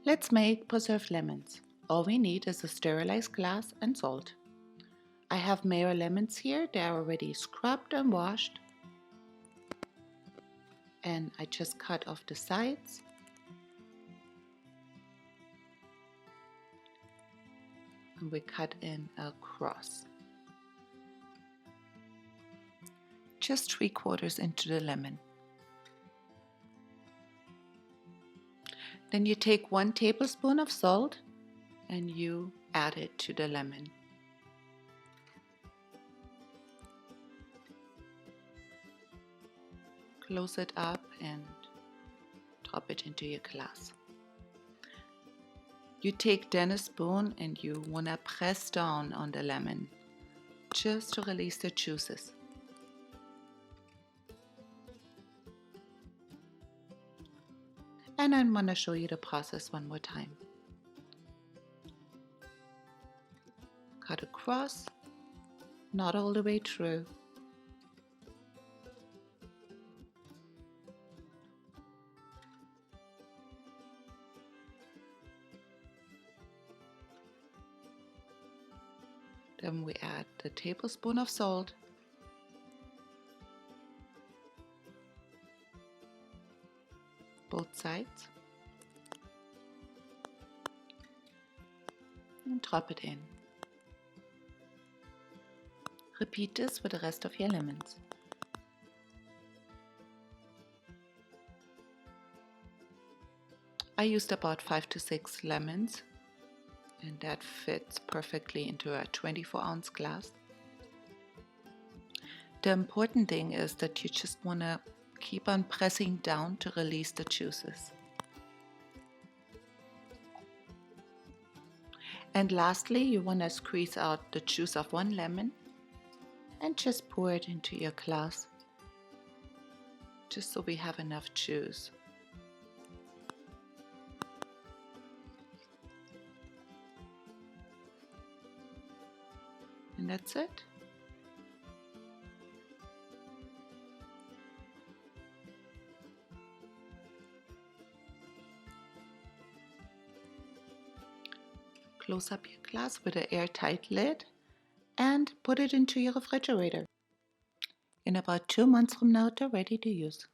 Let's make preserved lemons. All we need is a sterilized glass and salt. I have Mayo lemons here. They are already scrubbed and washed. And I just cut off the sides. And we cut in a cross. Just 3/4 into the lemon. Then you take 1 tablespoon of salt and you add it to the lemon. Close it up and drop it into your glass. You take then a spoon and you want to press down on the lemon just to release the juices. And I'm going to show you the process one more time. Cut across, not all the way through. Then we add the tablespoon of salt. Both sides. And drop it in. Repeat this with the rest of your lemons. I used about 5 to 6 lemons. And that fits perfectly into a 24-ounce glass. The important thing is that you just want to keep on pressing down to release the juices. And lastly, you want to squeeze out the juice of 1 lemon and just pour it into your glass, just so we have enough juice. And that's it. Close up your glass with an airtight lid and put it into your refrigerator. In about 2 months from now, they're ready to use.